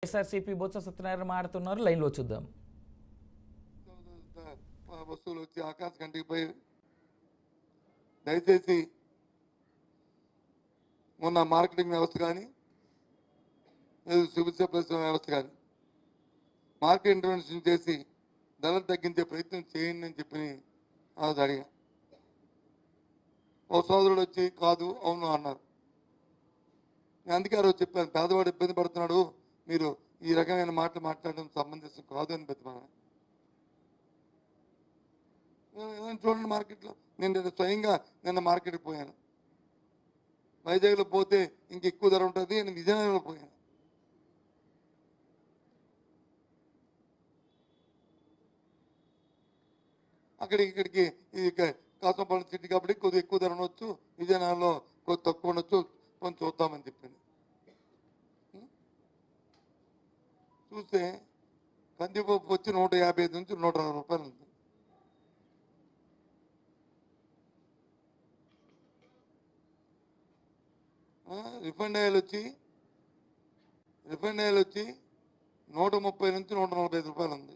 వైఎస్ఆర్సీపీ బొత్స సత్యనారాయణ మాట్లాడుతున్నారు. లైన్లో చూద్దాం. వస్తువులు వచ్చి ఆకాశ కంటికి పోయి దయచేసి మొన్న మార్కెటింగ్ వ్యవస్థ కానీ సివిల్ సప్లైస్ వ్యవస్థ కానీ మార్కెట్ ఇంటర్వెన్షన్ చేసి ధరలు తగ్గించే ప్రయత్నం చేయండి అని చెప్పి అది అడిగా. ఓ సోదరుడు వచ్చి కాదు అవును అన్నారు. నేను అందుకే ఆ రోజు చెప్పాను, పేదవాడు ఇబ్బంది పడుతున్నాడు, మీరు ఈ రకమైన మాటలు మాట్లాడడం సమంజసం కాదు అని బతిమాను. చూడండి మార్కెట్లో నేను స్వయంగా నిన్న మార్కెట్కి పోయాను. వైజాగ్లో పోతే ఇంకెక్కువ ధర ఉంటుంది, నేను విజయనగరంలో పోయాను. ఇక్కడికి ఇది కాసంపల్లి సిటీ కాబట్టి కొద్దిగా ఎక్కువ ధర ఉండొచ్చు, విజయనగరంలో కొద్ది తక్కువ ఉండొచ్చు, కొంచెం చూద్దామని చెప్పింది. చూస్తే కందిపప్పు వచ్చి 155 నుంచి 160 రూపాయలు ఉంది. రిఫైండ్ ఆయిల్ వచ్చి 130 నుంచి 145 రూపాయలు ఉంది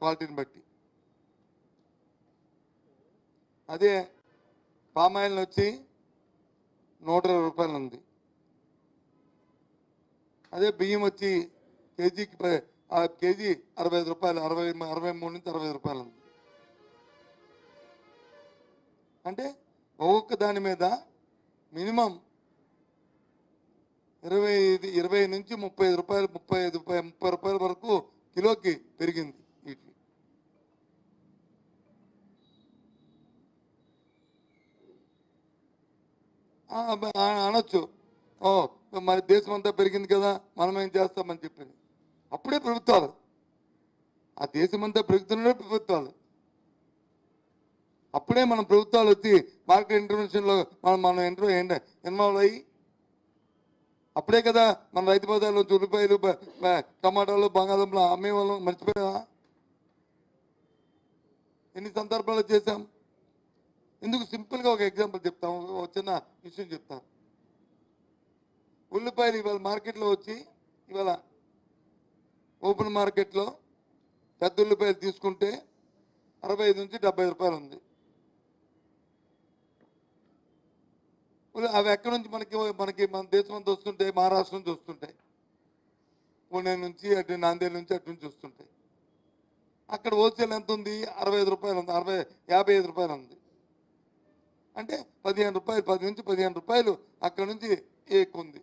క్వాలిటీని బట్టి. అదే పామాయిల్ వచ్చి 120 రూపాయలు ఉంది. అదే బియ్యం వచ్చి కేజీకి కేజీ 65 రూపాయలు, 63 నుంచి 65 రూపాయలు ఉంది. అంటే ఒక్కొక్క దాని మీద మినిమం 20 నుంచి 35 రూపాయలు, 30 రూపాయల వరకు కిలోకి పెరిగింది. వీటి అనొచ్చు, ఓ మరి దేశం అంతా పెరిగింది కదా మనం ఏం చేస్తామని చెప్పింది. అప్పుడే ప్రభుత్వాలు, ఆ దేశం అంతా పెరుగుతున్నదే ప్రభుత్వాలు. అప్పుడే మన ప్రభుత్వాలు వచ్చి మార్కెట్ ఇంటర్వెన్షన్లో మనం ఇన్వాల్వ్ అయ్యి అప్పుడే కదా మన రైతు బజార్లో ఉల్లిపాయలు, టమాటాలు, బంగాళదుంపలు అమ్మే వాళ్ళం మర్చిపోయావా? ఎన్ని సందర్భాలు చేశాం. ఎందుకు సింపుల్గా ఒక ఎగ్జాంపుల్ చెప్తాం, ఒక చిన్న విషయం చెప్తాను. ఉల్లిపాయలు ఇవాళ మార్కెట్లో వచ్చి ఇవాళ ఓపెన్ మార్కెట్లో పెద్ద ఉల్లిపాయలు తీసుకుంటే 65 నుంచి 70 రూపాయలు ఉంది. అవి ఎక్కడి నుంచి మన దేశం అంతా వస్తుంటాయి, మహారాష్ట్ర నుంచి వస్తుంటాయి, పుణె నుంచి అటు నాందేడ్ నుంచి అటు నుంచి వస్తుంటాయి. అక్కడ హోల్సేల్ ఎంత ఉంది? 65 రూపాయలు ఉంది, 55 రూపాయలు ఉంది. అంటే 15 రూపాయలు, 10 నుంచి 15 రూపాయలు అక్కడ నుంచి ఎక్కువ ఉంది.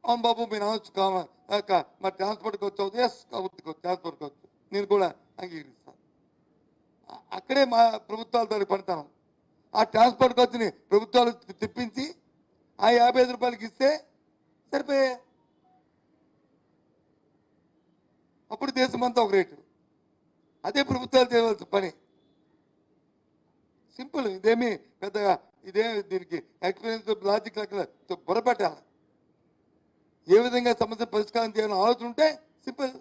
అవును బాబు మీరు అనొచ్చు, మరి ట్రాన్స్పోర్ట్కి వచ్చావు, ఎస్ ట్రాన్స్పోర్ట్కి వచ్చు, నేను కూడా అంగీకరిస్తాను. అక్కడే మా ప్రభుత్వాలు దానికి పడతాను. ఆ ట్రాన్స్పోర్ట్ ఖర్చుని ప్రభుత్వాలు తెప్పించి ఆ 55 రూపాయలకి ఇస్తే సరిపోయే. అప్పుడు దేశం అంతా ఒక రేటు. అదే ప్రభుత్వాలు చేయవలసిన పని. సింపుల్, ఇదేమి పెద్దగా దీనికి ఎక్స్పీరియన్స్ లాజిక్ బుర్రపెట్టాలి. ఏ విధంగా సమస్య పరిష్కారం చేయాలని ఆలోచన ఉంటే సింపుల్.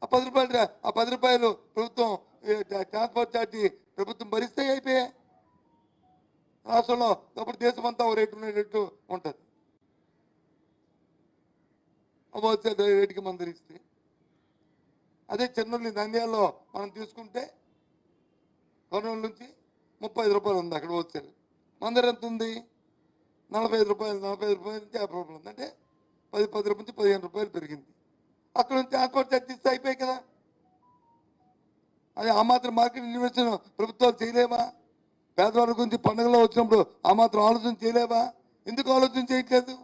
ఆ 10 రూపాయలు ప్రభుత్వం ట్రాన్స్పోర్ట్ ఛార్జీ ప్రభుత్వం భరిస్తే అయిపోయాయి. రాష్ట్రంలో అప్పుడు దేశం అంతా ఒక రేటు ఉండేటట్టు ఉంటుంది. హోల్సేల్ రేటుకి మందరిస్తే. అదే చెన్నూరు నంద్యాలలో మనం తీసుకుంటే కర్నూలు నుంచి 35 రూపాయలు ఉంది అక్కడ హోల్సేల్. మందర ఎంత ఉంది? 45 రూపాయలు, 45 రూపాయల నుంచి 50 రూపాయలు ఉంది. అంటే 10 రూపాయల నుంచి 15 రూపాయలు పెరిగింది. అక్కడ నుంచి ట్రాన్స్పోర్ట్ ఛార్జ్ ఇస్తే అయిపోయాయి కదా. అది ఆ మాత్రం మార్కెట్ ఇన్వెస్టింగ్ ప్రభుత్వాలు చేయలేవా? పేదవాళ్ళ గురించి పండుగలో వచ్చినప్పుడు ఆ మాత్రం ఆలోచన చేయలేవా? ఎందుకు ఆలోచన చేయట్లేదు?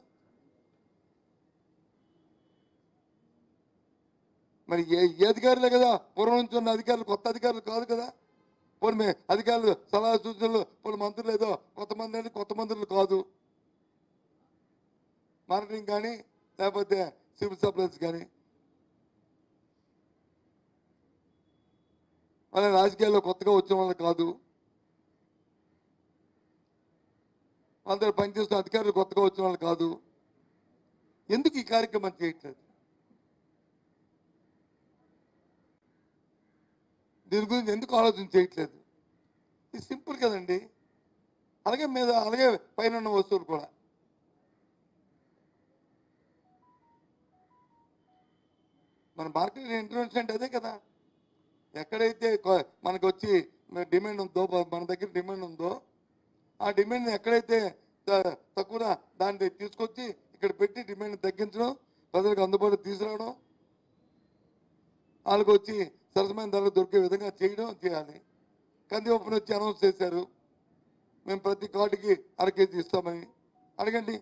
మరి ఏ అధికారులే కదా, పూర్వం నుంచి ఉన్న అధికారులు, కొత్త అధికారులు కాదు కదా. పోనీ అధికారులు సలహా సూచనలు, పోనీ మంత్రులు ఏదో కొత్త మంత్రులు కాదు. మార్కెటింగ్ కానీ లేకపోతే సివిల్ సప్లైస్ కానీ మన రాజకీయాల్లో కొత్తగా వచ్చిన వాళ్ళు కాదు. అందరూ పనిచేస్తున్న అధికారులు కొత్తగా వచ్చిన వాళ్ళు కాదు. ఎందుకు ఈ కార్యక్రమం చేయట్లేదు? దీని గురించి ఎందుకు ఆలోచన చేయట్లేదు? ఇది సింపుల్ కదండి. అలాగే పైన ఉన్న వస్తువులు కూడా మన మార్కెట్ ఇంటర్వెన్షన్ అంటే అదే కదా. ఎక్కడైతే మనకు వచ్చి డిమాండ్ ఉందో, మన దగ్గర డిమాండ్ ఉందో, ఆ డిమాండ్ ఎక్కడైతే తక్కువ దాన్ని తీసుకొచ్చి ఇక్కడ పెట్టి డిమాండ్ తగ్గించడం, ప్రజలకు అందుబాటులో తీసుకురావడం, వాళ్ళకి వచ్చి సరసమైన ధరలు దొరికే విధంగా చేయాలి. కంది ఓపెన్ వచ్చి అనౌన్స్ చేశారు, మేము ప్రతి కార్డుకి 1/2 కేజీ ఇస్తామని. అడగండి,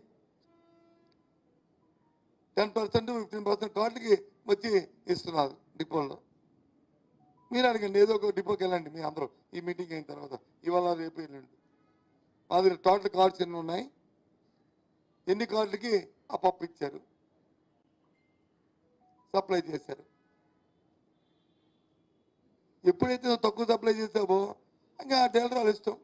10% 15% కార్డుకి వచ్చి ఇస్తున్నారు డిపోల్లో. మీరు అడగండి, ఏదో ఒక డిపోకి వెళ్ళండి మీ అందరూ ఈ మీటింగ్ అయిన తర్వాత, ఇవాళ రేపు వెళ్ళండి. మాది టోటల్ కార్డ్స్ ఎన్ని ఉన్నాయి, ఎన్ని కార్డులకి ఆ పప్పు ఇచ్చారు, సప్లై చేశారు. ఎప్పుడైతే నువ్వు తక్కువ సప్లై చేసావో ఇంకా ఆ డీలర్ వాళ్ళ ఇష్టం.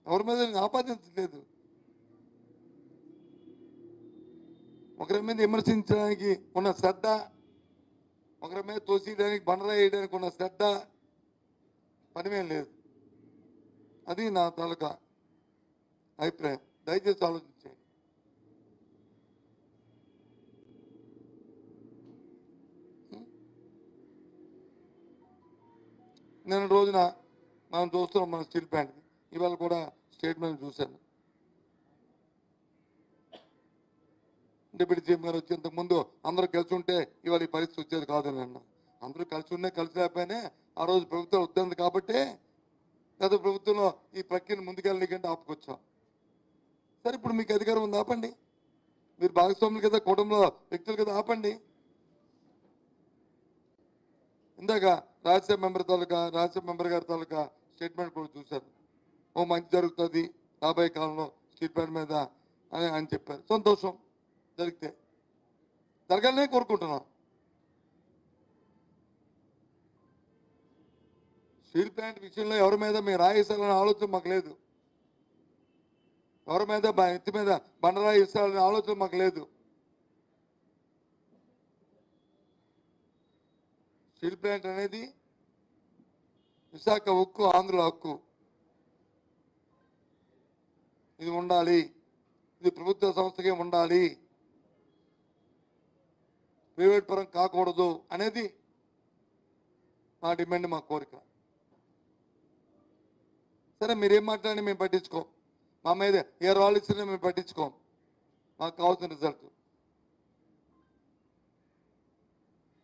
ఎవరి మీద ఆపాదించలేదు. ఒకరి మీద విమర్శించడానికి ఉన్న శ్రద్ధ, ఒకరి మీద తోసేయడానికి బండరా వేయడానికి ఉన్న శ్రద్ధ పనిమేం లేదు. అది నా తాలూకా అభిప్రాయం. దయచేసి ఆలోచించండి. నిన్న రోజున మనం చూస్తున్నాం మన స్టీల్ ప్లాంట్, ఇవాళ కూడా స్టేట్మెంట్ చూశాను. డిప్యూటీ సీఎం గారు వచ్చి ఇంతకుముందు అందరూ కలిసి ఉంటే ఇవాళ ఈ పరిస్థితి వచ్చేది కాదని అన్నా. అందరూ కలిసి ఉన్నా కలిసి లేకపోయినా ఆ రోజు ప్రభుత్వం వద్దంది కాబట్టి గత ప్రభుత్వంలో ఈ ప్రక్రియను ముందుకెళ్ళనికంటే ఆపుకొచ్చాం. సరే, ఇప్పుడు మీకు అధికారం ఉంది, ఆపండి. మీరు భాగస్వాములు కదా, కుటుంబంలో వ్యక్తులు కదా, ఆపండి. ఇందాక రాజ్యసభ మెంబర్ గారి తాలూకా స్టేట్మెంట్ కూడా చూశాను. ఓ మంచి జరుగుతుంది రాబోయే కాలంలో స్టీల్ ప్లాంట్ మీద అని చెప్పారు. సంతోషం, జరిగితే జరగాలనే కోరుకుంటున్నాం. స్టీల్ ప్లాంట్ విషయంలో ఎవరి మీద మేము రాయిస్తారనే ఆలోచన మాకు లేదు. ఎవరి మీద ఎత్తి మీద బండరాయి ఇస్తారనే ఆలోచన మాకు లేదు. స్టీల్ ప్లాంట్ అనేది విశాఖ ఉక్కు, ఆంధ్రుల హక్కు. ఇది ఉండాలి, ఇది ప్రభుత్వ సంస్థకే ఉండాలి, ప్రైవేట్ పరం కాకూడదు అనేది మా డిమాండ్, మా కోరిక. సరే, మీరేం మాట్లాడి మేము పట్టించుకోం. మా మీద ఏ రాళ్ళు ఇచ్చినా మేము పట్టించుకోం. మాకు కావాల్సిన రిజల్ట్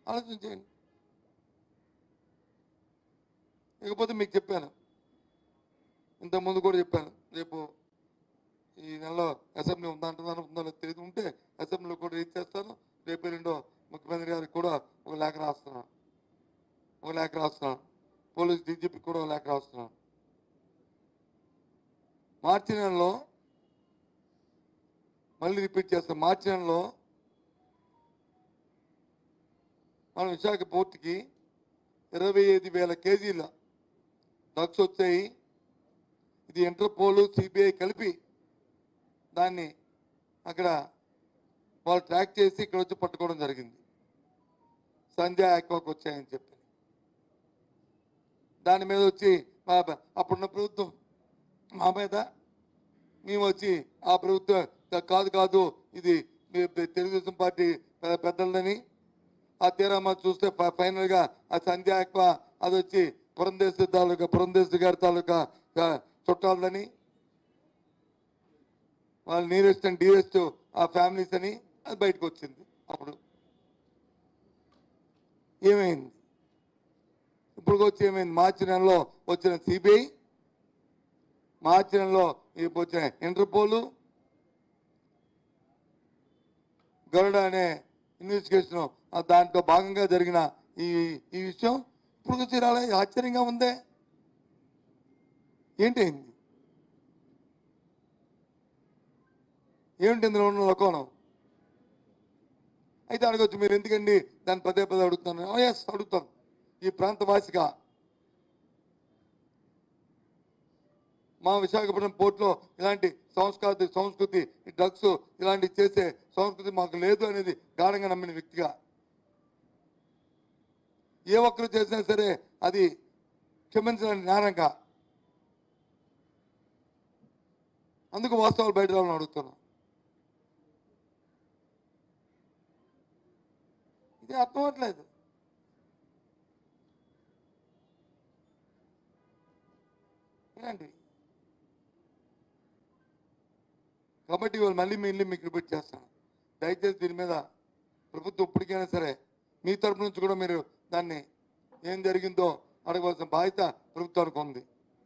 ఆలోచించండి. ఇకపోతే మీకు చెప్పాను, ఇంతకుముందు కూడా చెప్పాను, రేపు ఈ నెలలో అసెంబ్లీ ఉందంటున్నాను, ఉందో తెలియదు, ఉంటే అసెంబ్లీలో కూడా రీచ్ చేస్తాను. రేపు రెండో ముఖ్యమంత్రి గారికి కూడా ఒక లేఖ రాస్తున్నాను. పోలీస్ డీజీపీకి కూడా ఒక లేఖ రాస్తున్నాను. మార్చి నెలలో మళ్ళీ రిపీట్ చేస్తాం. మార్చి నెలలో మనం విశాఖ పోర్టుకి 25,000 కేజీల డ్రగ్స్ వచ్చాయి. ఇది ఇంటర్పోల్, సిబిఐ కలిపి దాన్ని అక్కడ వాళ్ళు ట్రాక్ చేసి ఇక్కడ వచ్చి పట్టుకోవడం జరిగింది. సంధ్య ఆక్వాకి వచ్చాయని చెప్పి దాని మీద వచ్చి అప్పుడున్న ప్రభుత్వం మా మీద, మేము వచ్చి ఆ ప్రభుత్వం కాదు ఇది తెలుగుదేశం పార్టీ పెద్దలని ఆ తీరామా చూస్తే ఫైనల్గా ఆ సంధ్య ఆక్వా అది వచ్చి పురంధేశ్వరి గారి తాలూకా చుట్టాలని, వాళ్ళు నీరెస్ట్ అండ్ డీరెస్ట్ ఆ ఫ్యామిలీస్ అని అది బయటకు వచ్చింది. అప్పుడు ఏమైంది? ఇప్పుడు వచ్చి ఏమైంది? మార్చి నెలలో వచ్చిన సిబిఐ, మార్చి నెలలో వచ్చిన ఇంటర్పోల్, గరుడ అనే ఇన్వెస్టిగేషన్ దాంట్లో భాగంగా జరిగిన ఈ విషయం ఇప్పుడు వచ్చి రాలే. ఆశ్చర్యంగా ఉందే, ఏంటైంది? ఏమిటి ఇందులో ఉన్న లోకోణం? అయితే అడగచ్చు, మీరు ఎందుకండి దాన్ని పదే అడుగుతాను. ఎస్, అడుగుతాను. ఈ ప్రాంతవాసిగా మా విశాఖపట్నం పోర్టులో ఇలాంటి సంస్కృతి డ్రగ్స్ ఇలాంటివి చేసే సంస్కృతి మాకు లేదు అనేది గాఢంగా నమ్మిన వ్యక్తిగా, ఏ ఒక్కరు చేసినా సరే అది క్షమించడానికి నేరంగా, అందుకు వాస్తవాలు బయట రావాలని అడుగుతున్నాం. ఇది అర్థం అవ్వట్లేదు. ఇలాంటివి కాబట్టి ఇవాళ మళ్ళీ మీకు రిపీట్ చేస్తాను, దయచేసి దీని మీద ప్రభుత్వం ఇప్పటికైనా సరే మీ తరపు నుంచి కూడా మీరు దాన్ని ఏం జరిగిందో అడగవలసిన బాధ్యత ప్రభుత్వానికి ఉంది.